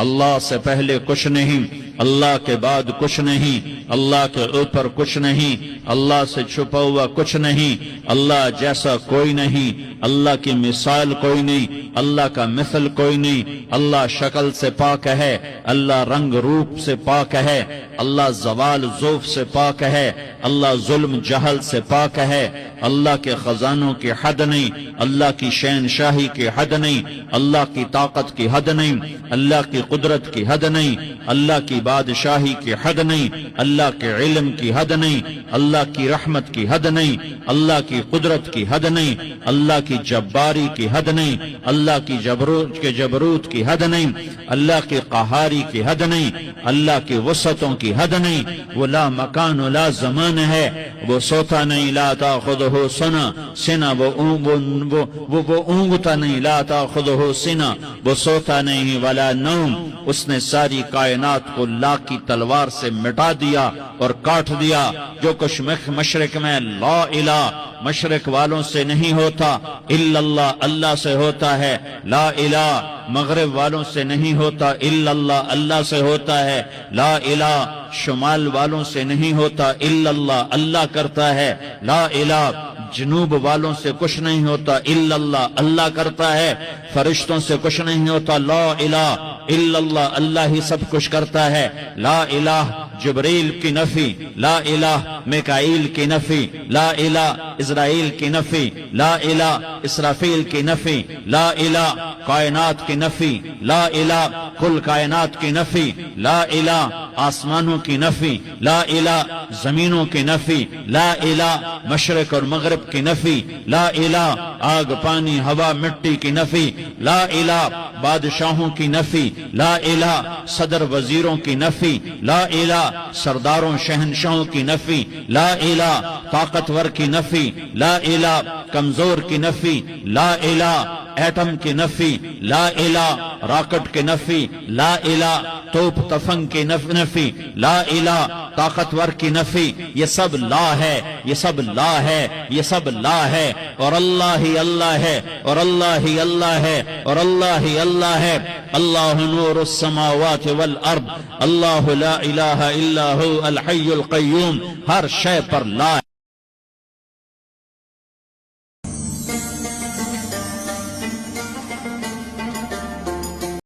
اللہ سے پہلے کچھ نہیں، اللہ کے بعد کچھ نہیں، اللہ کے اوپر کچھ نہیں، اللہ سے چھپا ہوا کچھ نہیں، اللہ جیسا کوئی نہیں، اللہ کی مثال کوئی نہیں، اللہ کا مثل کوئی نہیں، اللہ شکل سے پاک ہے، اللہ رنگ روپ سے پاک ہے، اللہ زوال ذوف سے پاک ہے، اللہ ظلم جہل سے پاک ہے، اللہ کے خزانوں کی حد نہیں، اللہ کی شہنشاہی کی حد نہیں، اللہ کی طاقت کی حد نہیں، اللہ کی قدرت کی حد نہیں، اللہ کی بادشاہی کی حد نہیں، اللہ کے علم کی حد نہیں، اللہ کی رحمت کی حد نہیں، اللہ کی قدرت کی حد نہیں، اللہ کی جباری کی حد نہیں، اللہ کی جبروت کی حد نہیں، اللہ کی قہاری کی حد نہیں، اللہ کی وسعتوں کی حد نہیں، وہ لا مکان لا زمان ہے، وہ سوتا نہیں، لا تاخذہ سنہ، وہ اونگتا نہیں، لا تاخذہ سنہ، وہ سوتا نہیں، ولا نوم، اس نے ساری کائنات کو لا کی تلوار سے مٹا دیا اور کاٹ دیا۔ جو کچھ مشرق میں لا الہ مشرق والوں سے نہیں ہوتا، الا اللہ اللہ سے ہوتا ہے، لا الہ مغرب والوں سے نہیں ہوتا، الا اللہ اللہ سے ہوتا ہے، لا الہ شمال والوں سے نہیں ہوتا، الا اللہ اللہ کرتا ہے، لا الہ جنوب والوں سے کچھ نہیں ہوتا، الا اللہ اللہ کرتا ہے، فرشتوں سے کچھ نہیں ہوتا، لا الہ الا اللہ اللہ ہی سب کچھ کرتا ہے، لا الہ جبریل کی نفی، لا الہ میکائیل کی نفی، لا الہ اسرائیل کی نفی، لا الہ اسرافیل کی نفی، لا الہ کائنات کی نفی، لا الہ کل کائنات کی نفی، لا الہ آسمانوں کی نفی، لا الہ زمینوں کی نفی، لا الہ مشرق اور مغرب کی نفی، لا الہ آگ پانی ہوا مٹی کی نفی، لا الہ بادشاہوں کی نفی، لا الہ صدر وزیروں کی نفی، لا الہ سرداروں شہنشاہوں کی نفی، لا الہ طاقتور کی نفی، لا الہ کمزور کی نفی، لا الہ ایٹم کی نفی، لا الہ راکٹ کی نفی، لا الہ توپ تفنگ کی نفی، لا الہ طاقتور کی نفی، یہ سب لا ہے، یہ سب لا ہے، یہ سب لا ہے، اور اللہ ہی اللہ ہے، اور اللہ ہی اللہ ہے، اور اللہ ہی اللہ ہے۔ اللہ نور السماوات والارض، اللہ لا الہ الا هو الحی القیوم، ہر شے پر لا ہے۔